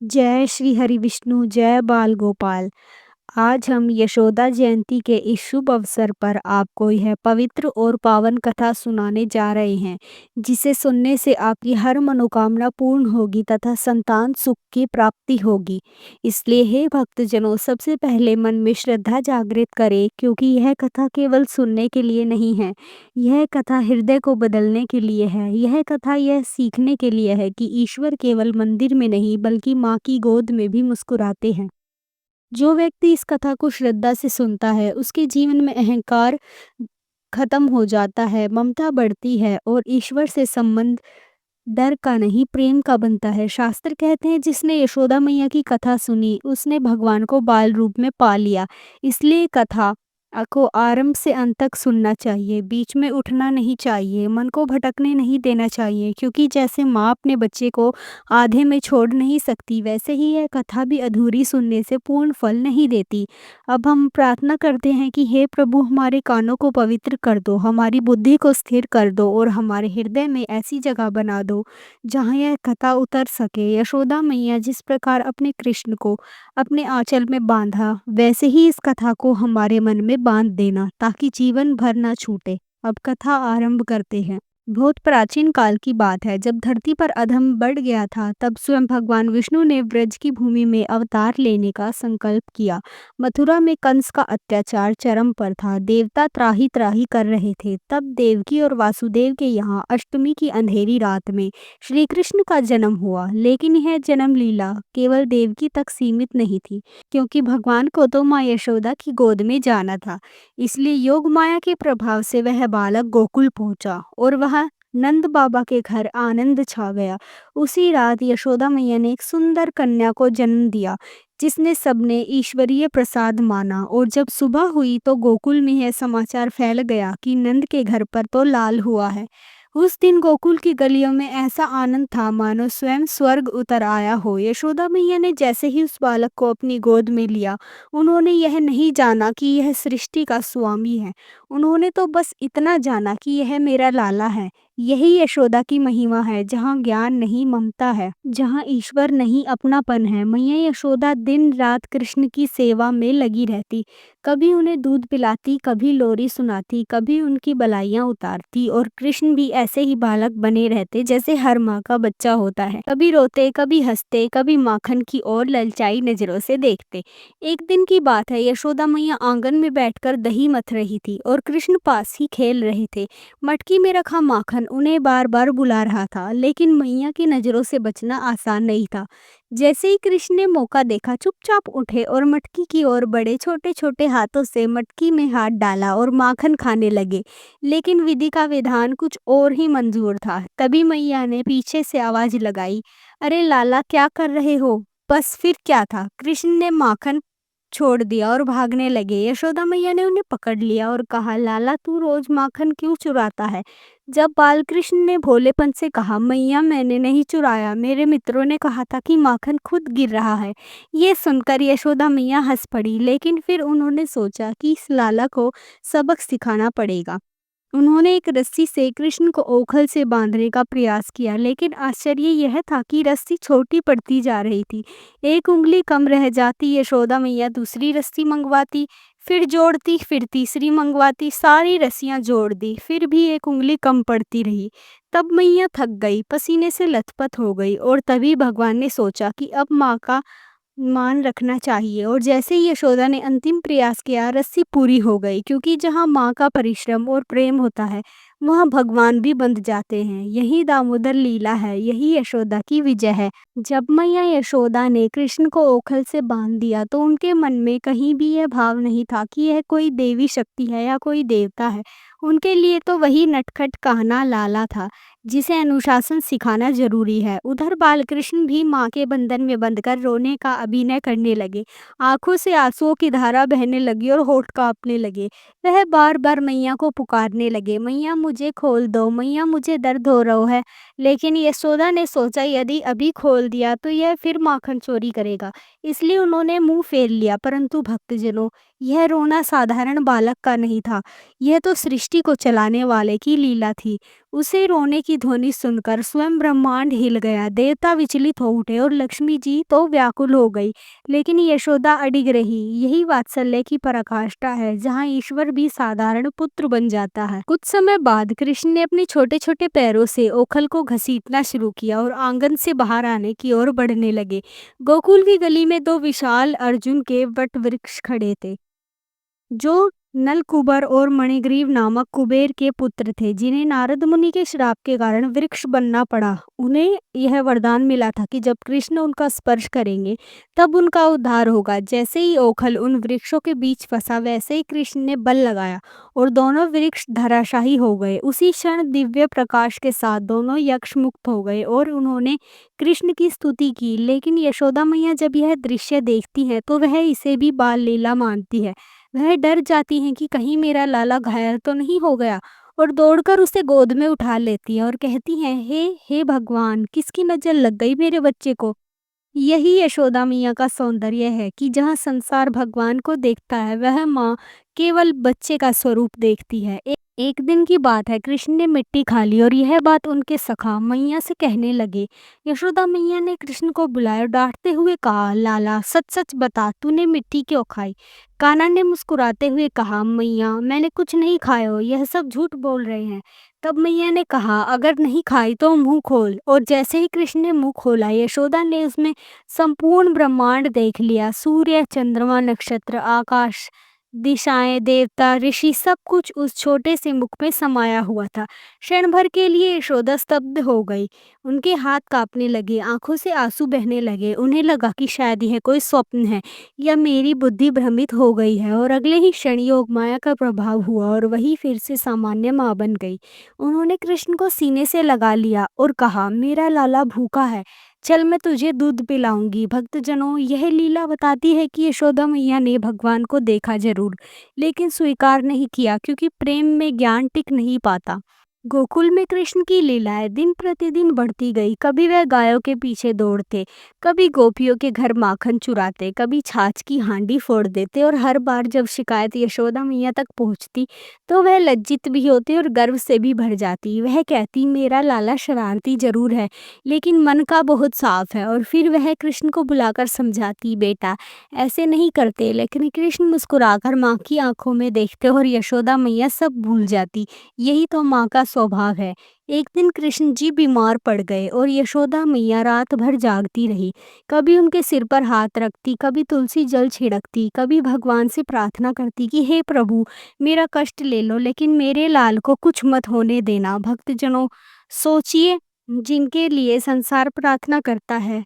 जय श्री हरि विष्णु, जय बाल गोपाल। आज हम यशोदा जयंती के इस शुभ अवसर पर आपको यह पवित्र और पावन कथा सुनाने जा रहे हैं, जिसे सुनने से आपकी हर मनोकामना पूर्ण होगी तथा संतान सुख की प्राप्ति होगी। इसलिए हे भक्तजनों, सबसे पहले मन में श्रद्धा जागृत करें, क्योंकि यह कथा केवल सुनने के लिए नहीं है। यह कथा हृदय को बदलने के लिए है। यह कथा यह सीखने के लिए है कि ईश्वर केवल मंदिर में नहीं बल्कि माँ की गोद में भी मुस्कुराते हैं। जो व्यक्ति इस कथा को श्रद्धा से सुनता है, उसके जीवन में अहंकार खत्म हो जाता है, ममता बढ़ती है और ईश्वर से संबंध डर का नहीं प्रेम का बनता है। शास्त्र कहते हैं, जिसने यशोदा मैया की कथा सुनी उसने भगवान को बाल रूप में पा लिया। इसलिए कथा को आरंभ से अंत तक सुनना चाहिए, बीच में उठना नहीं चाहिए, मन को भटकने नहीं देना चाहिए, क्योंकि जैसे माँ अपने बच्चे को आधे में छोड़ नहीं सकती, वैसे ही यह कथा भी अधूरी सुनने से पूर्ण फल नहीं देती। अब हम प्रार्थना करते हैं कि हे प्रभु, हमारे कानों को पवित्र कर दो, हमारी बुद्धि को स्थिर कर दो और हमारे हृदय में ऐसी जगह बना दो जहाँ यह कथा उतर सके। यशोदा मैया जिस प्रकार अपने कृष्ण को अपने आंचल में बांधा, वैसे ही इस कथा को हमारे मन में बांध देना, ताकि जीवन भर ना छूटे। अब कथा आरंभ करते हैं। बहुत प्राचीन काल की बात है, जब धरती पर अधम बढ़ गया था, तब स्वयं भगवान विष्णु ने ब्रज की भूमि में अवतार लेने का संकल्प किया। मथुरा में कंस का अत्याचार चरम पर था, देवता त्राही त्राही कर रहे थे। तब देवकी और वासुदेव के यहाँ अष्टमी की अंधेरी रात में श्री कृष्ण का जन्म हुआ। लेकिन यह जन्म लीला केवल देवकी तक सीमित नहीं थी, क्योंकि भगवान को तो माँ यशोदा की गोद में जाना था। इसलिए योग माया के प्रभाव से वह बालक गोकुल पहुंचा और वह नंद बाबा के घर आनंद छा गया। उसी रात यशोदा मैया ने एक सुंदर कन्या को जन्म दिया, जिसने सबने ईश्वरीय प्रसाद माना। और जब सुबह हुई तो गोकुल में यह समाचार फैल गया कि नंद के घर पर तो लाल हुआ है। उस दिन गोकुल की गलियों में ऐसा आनंद था मानो स्वयं स्वर्ग उतर आया हो। यशोदा मैया ने जैसे ही उस बालक को अपनी गोद में लिया, उन्होंने यह नहीं जाना कि यह सृष्टि का स्वामी है। उन्होंने तो बस इतना जाना कि यह मेरा लाला है। यही यशोदा की महिमा है, जहाँ ज्ञान नहीं ममता है, जहाँ ईश्वर नहीं अपनापन है। मैया यशोदा दिन रात कृष्ण की सेवा में लगी रहती। कभी उन्हें दूध पिलाती, कभी लोरी सुनाती, कभी उनकी बलाइयाँ उतारती, और कृष्ण भी ऐसे ही बालक बने रहते जैसे हर माँ का बच्चा होता है। कभी रोते, कभी हंसते, कभी माखन की ओर ललचाई नजरों से देखते। एक दिन की बात है, यशोदा मैया आंगन में बैठकर दही मथ रही थी और कृष्ण पास ही खेल रहे थे। मटकी में रखा माखन उन्हें बार बार बुला रहा था, लेकिन मैया की नजरों से बचना आसान नहीं था। जैसे ही कृष्ण ने मौका देखा, चुपचाप उठे और मटकी की ओर बढ़े, छोटे छोटे हाथों से मटकी में हाथ डाला और माखन खाने लगे। लेकिन विधि का विधान कुछ और ही मंजूर था। तभी मैया ने पीछे से आवाज लगाई, अरे लाला, क्या कर रहे हो? बस फिर क्या था, कृष्ण ने माखन छोड़ दिया और भागने लगे। यशोदा मैया ने उन्हें पकड़ लिया और कहा, लाला, तू रोज माखन क्यों चुराता है? जब बालकृष्ण ने भोलेपन से कहा, मैया, मैंने नहीं चुराया, मेरे मित्रों ने कहा था कि माखन खुद गिर रहा है। ये सुनकर यशोदा मैया हंस पड़ी, लेकिन फिर उन्होंने सोचा कि इस लाला को सबक सिखाना पड़ेगा। उन्होंने एक रस्सी से कृष्ण को ओखल से बांधने का प्रयास किया, लेकिन आश्चर्य यह था कि रस्सी छोटी पड़ती जा रही थी। एक उंगली कम रह जाती। यशोदा मैया दूसरी रस्सी मंगवाती, फिर जोड़ती, फिर तीसरी मंगवाती, सारी रस्सियां जोड़ दी, फिर भी एक उंगली कम पड़ती रही। तब मैया थक गई, पसीने से लथपथ हो गई, और तभी भगवान ने सोचा कि अब माँ का मान रखना चाहिए। और जैसे ही यशोदा ने अंतिम प्रयास किया, रस्सी पूरी हो गई, क्योंकि जहाँ माँ का परिश्रम और प्रेम होता है, वहाँ भगवान भी बंध जाते हैं। यही दामोदर लीला है, यही यशोदा की विजय है। जब मैया यशोदा ने कृष्ण को ओखल से बांध दिया, तो उनके मन में कहीं भी यह भाव नहीं था कि यह कोई देवी शक्ति है या कोई देवता है। उनके लिए तो वही नटखट कान्हा लाला था, जिसे अनुशासन सिखाना जरूरी है। उधर बालकृष्ण भी माँ के बंधन में बंधकर रोने का अभिनय करने लगे। आंखों से आंसुओं की धारा बहने लगी और होठ कांपने लगे। वह बार बार मैया को पुकारने लगे, मैया, मुझे खोल दो, मैया, मुझे दर्द हो रहा है। लेकिन यशोदा ने सोचा, यदि अभी खोल दिया तो यह फिर माखन चोरी करेगा, इसलिए उन्होंने मुंह फेर लिया। परंतु भक्तजनों, यह रोना साधारण बालक का नहीं था, यह तो सृष्टि को चलाने वाले की लीला थी। उसे रोने की ध्वनि सुनकर स्वयं ब्रह्मांड हिल गया। देवता विचलित हो उठे और लक्ष्मी जी तो व्याकुल हो गई, लेकिन यशोदा अडिग रही। यही वात्सल्य की पराकाष्ठा है, जहाँ ईश्वर भी साधारण पुत्र बन जाता है। कुछ समय बाद कृष्ण ने अपने छोटे छोटे पैरों से ओखल को घसीटना शुरू किया और आंगन से बाहर आने की ओर बढ़ने लगे। गोकुल की गली में दो विशाल अर्जुन के वट वृक्ष खड़े थे, जो नलकुबर और मणिग्रीव नामक कुबेर के पुत्र थे, जिन्हें नारद मुनि के श्राप के कारण वृक्ष बनना पड़ा। उन्हें यह वरदान मिला था कि जब कृष्ण उनका स्पर्श करेंगे तब उनका उद्धार होगा। जैसे ही ओखल उन वृक्षों के बीच फंसा, वैसे ही कृष्ण ने बल लगाया और दोनों वृक्ष धराशायी हो गए। उसी क्षण दिव्य प्रकाश के साथ दोनों यक्ष मुक्त हो गए और उन्होंने कृष्ण की स्तुति की। लेकिन यशोदा मैया जब यह दृश्य देखती है तो वह इसे भी बाल लीला मानती है। वह डर जाती हैं कि कहीं मेरा लाला घायल तो नहीं हो गया, और दौड़कर उसे गोद में उठा लेती है और कहती हैं, हे हे भगवान, किसकी नजर लग गई मेरे बच्चे को। यही यशोदा मैया का सौंदर्य है कि जहाँ संसार भगवान को देखता है, वह माँ केवल बच्चे का स्वरूप देखती है। एक दिन की बात है, कृष्ण ने मिट्टी खा ली और यह बात उनके सखा मैया से कहने लगे। यशोदा मैया ने कृष्ण को बुलाया और डांटते हुए कहा, लाला सच सच बता, तूने मिट्टी क्यों खाई। कान्हा ने मुस्कुराते हुए कहा, मैया मैंने कुछ नहीं खाया हो, यह सब झूठ बोल रहे हैं। तब मैया ने कहा, अगर नहीं खाई तो मुंह खोल। और जैसे ही कृष्ण ने मुंह खोला, यशोदा ने उसमें संपूर्ण ब्रह्मांड देख लिया। सूर्य, चंद्रमा, नक्षत्र, आकाश, दिशाएं, देवता, ऋषि, सब कुछ उस छोटे से मुख में समाया हुआ था। क्षण भर के लिए यशोदा स्तब्ध हो गई। उनके हाथ कांपने लगे, आंखों से आंसू बहने लगे। उन्हें लगा कि शायद यह कोई स्वप्न है या मेरी बुद्धि भ्रमित हो गई है। और अगले ही क्षण योग माया का प्रभाव हुआ और वही फिर से सामान्य माँ बन गई। उन्होंने कृष्ण को सीने से लगा लिया और कहा, मेरा लाला भूखा है, चल मैं तुझे दूध पिलाऊंगी। भक्तजनों, यह लीला बताती है कि यशोदा मैया ने भगवान को देखा जरूर, लेकिन स्वीकार नहीं किया, क्योंकि प्रेम में ज्ञान टिक नहीं पाता। गोकुल में कृष्ण की लीलाएं दिन प्रतिदिन बढ़ती गई। कभी वह गायों के पीछे दौड़ते, कभी गोपियों के घर माखन चुराते, कभी छाछ की हांडी फोड़ देते, और हर बार जब शिकायत यशोदा मैया तक पहुंचती तो वह लज्जित भी होती और गर्व से भी भर जाती। वह कहती, मेरा लाला शरारती जरूर है, लेकिन मन का बहुत साफ है। और फिर वह कृष्ण को बुलाकर समझाती, बेटा ऐसे नहीं करते। लेकिन कृष्ण मुस्कुराकर माँ की आंखों में देखते और यशोदा मैया सब भूल जाती। यही तो माँ का स्वभाव है। एक दिन कृष्ण जी बीमार पड़ गए और यशोदा मैया रात भर जागती रही। कभी उनके सिर पर हाथ रखती, कभी तुलसी जल छिड़कती, कभी भगवान से प्रार्थना करती कि हे प्रभु, मेरा कष्ट ले लो, लेकिन मेरे लाल को कुछ मत होने देना। भक्तजनों, सोचिए, जिनके लिए संसार प्रार्थना करता है,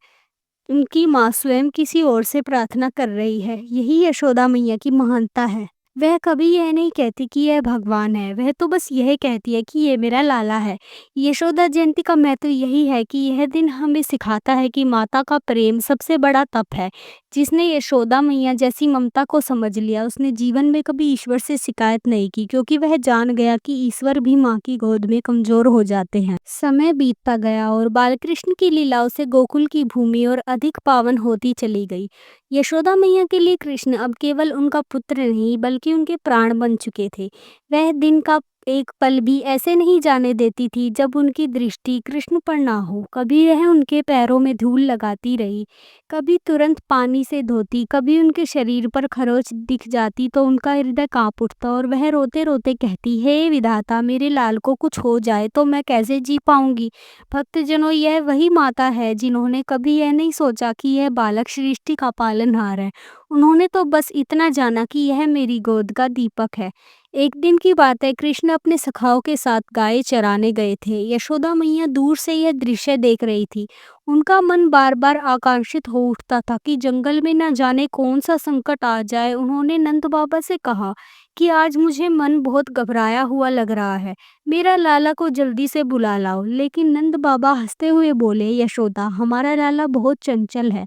उनकी माँ स्वयं किसी और से प्रार्थना कर रही है। यही यशोदा मैया की महानता है। वह कभी यह नहीं कहती कि यह भगवान है, वह तो बस यह कहती है कि ये मेरा लाला है। यशोदा जयंती का महत्व यही है कि यह दिन हमें सिखाता है कि माता का प्रेम सबसे बड़ा तप है। जिसने यशोदा मैया जैसी ममता को समझ लिया, उसने जीवन में कभी ईश्वर से शिकायत नहीं की, क्योंकि वह जान गया कि ईश्वर भी माँ की गोद में कमजोर हो जाते हैं। समय बीतता गया और बालकृष्ण की लीलाओं से गोकुल की भूमि और अधिक पावन होती चली गई। यशोदा मैया के लिए कृष्ण अब केवल उनका पुत्र नहीं, बल्कि उनके प्राण बन चुके थे। वह दिन का एक पल भी ऐसे नहीं जाने देती थी जब उनकी दृष्टि कृष्ण पर ना हो। कभी वह उनके पैरों में धूल लगाती रही, कभी तुरंत पानी से धोती, कभी उनके शरीर पर खरोच दिख जाती तो उनका हृदय कांप उठता और वह रोते रोते कहती, हे विधाता, मेरे लाल को कुछ हो जाए तो मैं कैसे जी पाऊंगी। भक्तजनों, यह वही माता है जिन्होंने कभी यह नहीं सोचा कि यह बालक सृष्टि का पालनहार है। उन्होंने तो बस इतना जाना कि यह मेरी गोद का दीपक है। एक दिन की बात है, कृष्ण अपने सखाओं के साथ गाय चराने गए थे। यशोदा मैया दूर से यह दृश्य देख रही थी। उनका मन बार बार आकांक्षित हो उठता था कि जंगल में न जाने कौन सा संकट आ जाए। उन्होंने नंद बाबा से कहा कि आज मुझे मन बहुत घबराया हुआ लग रहा है, मेरा लाला को जल्दी से बुला लाओ। लेकिन नंद बाबा हंसते हुए बोले, यशोदा, हमारा लाला बहुत चंचल है,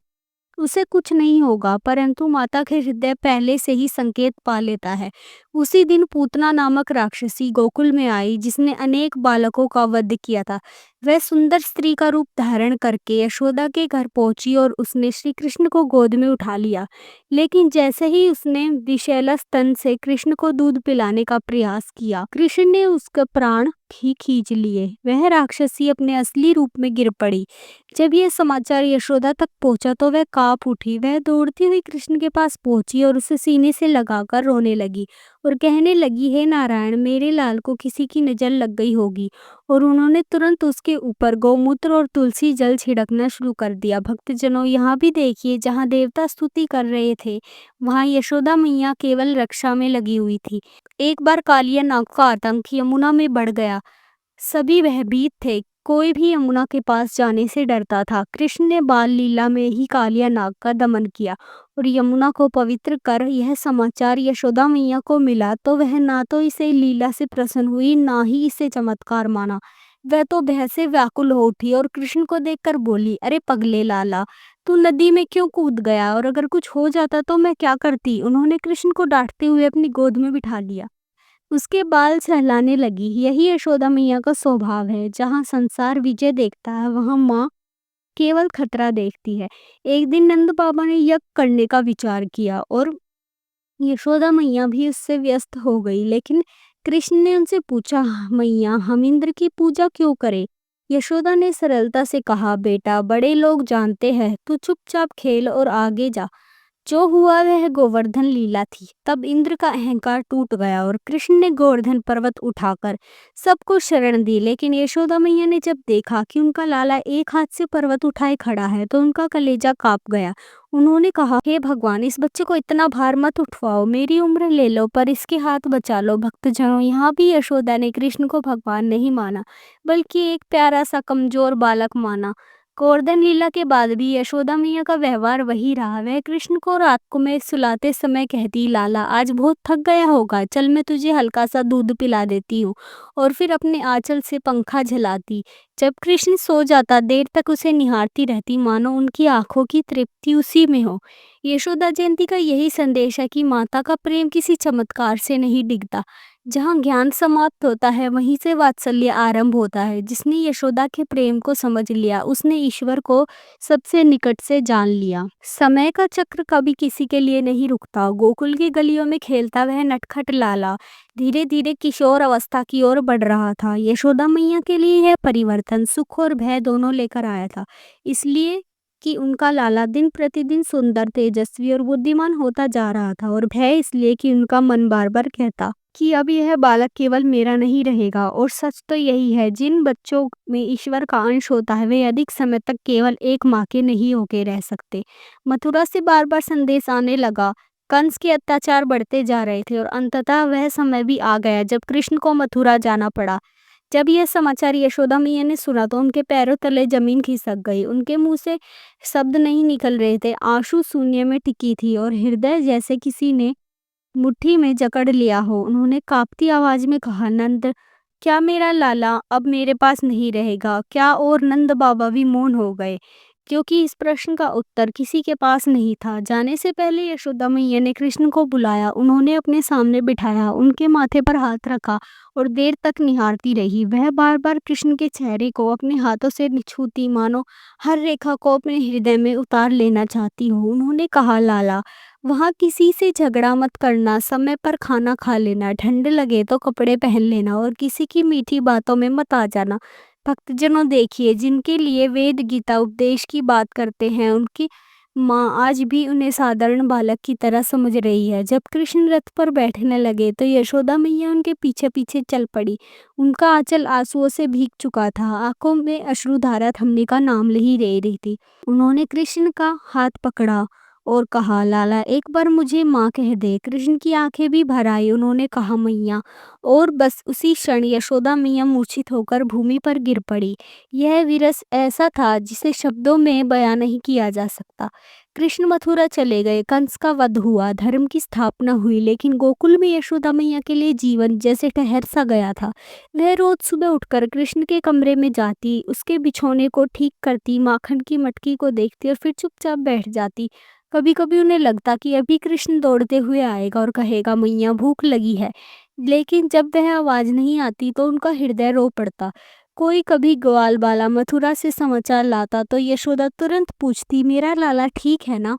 उसे कुछ नहीं होगा। परंतु माता के हृदय पहले से ही संकेत पा लेता है। उसी दिन पूतना नामक राक्षसी गोकुल में आई, जिसने अनेक बालकों का वध किया था। वह सुंदर स्त्री का रूप धारण करके यशोदा के घर पहुंची और उसने श्री कृष्ण को गोद में उठा लिया। लेकिन जैसे ही उसने विषैला स्तन से कृष्ण को दूध पिलाने का प्रयास किया, कृष्ण ने उसका प्राण ही खींच लिए। वह राक्षसी अपने असली रूप में गिर पड़ी। जब यह समाचार यशोदा तक पहुंचा तो वह कांप उठी। वह दौड़ती हुई कृष्ण के पास पहुंची और उसे सीने से लगाकर रोने लगी और कहने लगी, हे नारायण, मेरे लाल को किसी की नजर लग गई होगी। और उन्होंने तुरंत उसके ऊपर गौमूत्र और तुलसी जल छिड़कना शुरू कर दिया। भक्तजनों, यहाँ भी देखिए, जहाँ देवता स्तुति कर रहे थे वहाँ यशोदा मैया केवल रक्षा में लगी हुई थी। एक बार कालिया नाग का आतंक यमुना में बढ़ गया। सभी भयभीत थे। कोई भी यमुना के पास जाने से डरता था। कृष्ण ने बाल लीला में ही कालिया नाग का दमन किया और यमुना को पवित्र कर यह समाचार यशोदा मैया को मिला तो वह ना तो इसे लीला से प्रसन्न हुई, ना ही इसे चमत्कार माना। वह तो भय से व्याकुल हो उठी और कृष्ण को देखकर बोली, अरे पगले लाला, तू नदी में क्यों कूद गया? और अगर कुछ हो जाता तो मैं क्या करती? उन्होंने कृष्ण को डांटते हुए अपनी गोद में बिठा लिया। उसके बाल सहलाने लगी। यही यशोदा मैया का स्वभाव है। जहाँ संसार विजय देखता है वहाँ माँ केवल खतरा देखती है। एक दिन नंद बाबा ने यज्ञ करने का विचार किया और यशोदा मैया भी उससे व्यस्त हो गई। लेकिन कृष्ण ने उनसे पूछा, मैया, हम इंद्र की पूजा क्यों करें? यशोदा ने सरलता से कहा, बेटा, बड़े लोग जानते हैं, तू चुपचाप खेल और आगे जा। जो हुआ वह गोवर्धन लीला थी। तब इंद्र का अहंकार टूट गया और कृष्ण ने गोवर्धन पर्वत उठाकर सबको शरण दी। लेकिन यशोदा मैया ने जब देखा कि उनका लाला एक हाथ से पर्वत उठाए खड़ा है तो उनका कलेजा कांप गया। उन्होंने कहा, हे भगवान, इस बच्चे को इतना भार मत उठवाओ, मेरी उम्र ले लो पर इसके हाथ बचा लो। भक्तजनों, यहाँ भी यशोदा ने कृष्ण को भगवान नहीं माना बल्कि एक प्यारा सा कमजोर बालक माना। गोवर्धन लीला के बाद भी यशोदा मैया का व्यवहार वही रहा। वह कृष्ण को रात को में सुलाते समय कहती, लाला, आज बहुत थक गया होगा, चल मैं तुझे हल्का सा दूध पिला देती हूँ। और फिर अपने आंचल से पंखा झलाती। जब कृष्ण सो जाता देर तक उसे निहारती रहती, मानो उनकी आंखों की तृप्ति उसी में हो। यशोदा जयंती का यही संदेश है कि माता का प्रेम किसी चमत्कार से नहीं डिगता। जहाँ ज्ञान समाप्त होता है वहीं से वात्सल्य आरंभ होता है। जिसने यशोदा के प्रेम को समझ लिया उसने ईश्वर को सबसे निकट से जान लिया। समय का चक्र कभी किसी के लिए नहीं रुकता। गोकुल की गलियों में खेलता वह नटखट लाला धीरे धीरे किशोर अवस्था की ओर बढ़ रहा था। यशोदा मैया के लिए यह परिवर्तन सुख और भय दोनों लेकर आया था। इसलिए कि उनका लाला दिन प्रतिदिन सुंदर, तेजस्वी और बुद्धिमान होता जा रहा था, और भय इसलिए कि उनका मन बार बार कहता कि अब यह बालक केवल मेरा नहीं रहेगा। और सच तो यही है, जिन बच्चों में ईश्वर का अंश होता है वे अधिक समय तक केवल एक माँ के नहीं होके रह सकते। मथुरा से बार बार संदेश आने लगा। कंस के अत्याचार बढ़ते जा रहे थे और अंततः वह समय भी आ गया जब कृष्ण को मथुरा जाना पड़ा। जब यह समाचार यशोदा मैया ने सुना तो उनके पैरों तले जमीन खिसक गई। उनके मुंह से शब्द नहीं निकल रहे थे। आंसू शून्य में टिकी थी और हृदय जैसे किसी ने मुट्ठी में जकड़ लिया हो। उन्होंने कांपती आवाज में कहा, नंद, क्या मेरा लाला अब मेरे पास नहीं रहेगा क्या? और नंद बाबा भी मौन हो गए, क्योंकि इस प्रश्न का उत्तर किसी के पास नहीं था। जाने से पहले यशोदा मैया ने कृष्ण को बुलाया। उन्होंने अपने सामने बिठाया, उनके माथे पर हाथ रखा और देर तक निहारती रही। वह बार बार कृष्ण के चेहरे को अपने हाथों से छूती, मानो हर रेखा को अपने हृदय में उतार लेना चाहती हो। उन्होंने कहा, लाला, वहाँ किसी से झगड़ा मत करना, समय पर खाना खा लेना, ठंड लगे तो कपड़े पहन लेना और किसी की मीठी बातों में मत आ जाना। भक्तजनों, देखिए, जिनके लिए वेद गीता उपदेश की बात करते हैं उनकी माँ आज भी उन्हें साधारण बालक की तरह समझ रही है। जब कृष्ण रथ पर बैठने लगे तो यशोदा मैया उनके पीछे पीछे चल पड़ी। उनका आंचल आंसुओं से भीग चुका था, आंखों में अश्रुधारा थमने का नाम नहीं ले रही थी। उन्होंने कृष्ण का हाथ पकड़ा और कहा, लाला, एक बार मुझे माँ कह दे। कृष्ण की आंखें भी भर आई। उन्होंने कहा, मैया। और बस उसी क्षण यशोदा मैया मूर्छित होकर भूमि पर गिर पड़ी। यह विरस ऐसा था जिसे शब्दों में बयां नहीं किया जा सकता। कृष्ण मथुरा चले गए, कंस का वध हुआ, धर्म की स्थापना हुई, लेकिन गोकुल में यशोदा मैया के लिए जीवन जैसे ठहर सा गया था। वह रोज सुबह उठकर कृष्ण के कमरे में जाती, उसके बिछौने को ठीक करती, माखन की मटकी को देखती और फिर चुपचाप बैठ जाती। कभी कभी उन्हें लगता कि अभी कृष्ण दौड़ते हुए आएगा और कहेगा, मैया, भूख लगी है। लेकिन जब वह आवाज नहीं आती तो उनका हृदय रो पड़ता। कोई कभी ग्वाल बाला मथुरा से समाचार लाता तो यशोदा तुरंत पूछती, मेरा लाला ठीक है ना,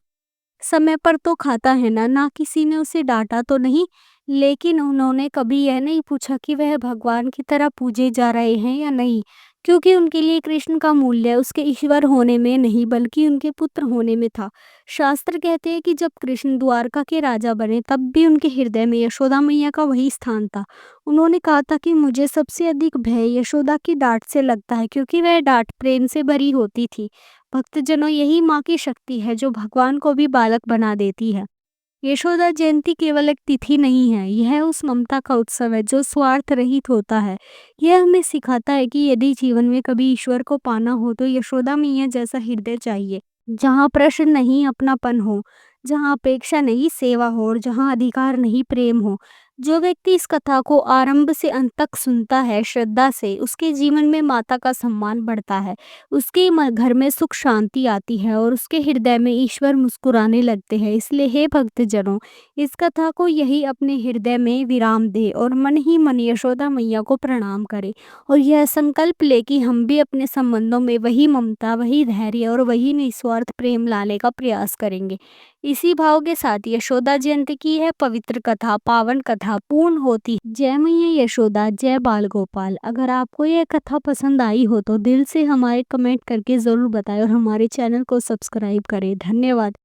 समय पर तो खाता है ना, ना किसी ने उसे डांटा तो नहीं। लेकिन उन्होंने कभी यह नहीं पूछा कि वह भगवान की तरह पूजे जा रहे हैं या नहीं, क्योंकि उनके लिए कृष्ण का मूल्य उसके ईश्वर होने में नहीं बल्कि उनके पुत्र होने में था। शास्त्र कहते हैं कि जब कृष्ण द्वारका के राजा बने तब भी उनके हृदय में यशोदा मैया का वही स्थान था। उन्होंने कहा था कि मुझे सबसे अधिक भय यशोदा की डांट से लगता है, क्योंकि वह डांट प्रेम से भरी होती थी। भक्तजनों, यही माँ की शक्ति है जो भगवान को भी बालक बना देती है। यशोदा जयंती केवल एक तिथि नहीं है, यह उस ममता का उत्सव है जो स्वार्थ रहित होता है। यह हमें सिखाता है कि यदि जीवन में कभी ईश्वर को पाना हो तो यशोदा मैया जैसा हृदय चाहिए, जहाँ प्रश्न नहीं अपनापन हो, जहाँ अपेक्षा नहीं सेवा हो और जहाँ अधिकार नहीं प्रेम हो। जो व्यक्ति इस कथा को आरंभ से अंत तक सुनता है श्रद्धा से, उसके जीवन में माता का सम्मान बढ़ता है, उसके घर में सुख शांति आती है और उसके हृदय में ईश्वर मुस्कुराने लगते हैं। इसलिए हे भक्तजनों, इस कथा को यही अपने हृदय में विराम दे और मन ही मन यशोदा मैया को प्रणाम करें और यह संकल्प ले कि हम भी अपने संबंधों में वही ममता, वही धैर्य और वही निस्वार्थ प्रेम लाने का प्रयास करेंगे। इसी भाव के साथ यशोदा जयंती की यह पवित्र कथा, पावन कथा पूर्ण होती है। जय मैया यशोदा, जय बाल गोपाल। अगर आपको यह कथा पसंद आई हो तो दिल से हमारे कमेंट करके ज़रूर बताएं और हमारे चैनल को सब्सक्राइब करें। धन्यवाद।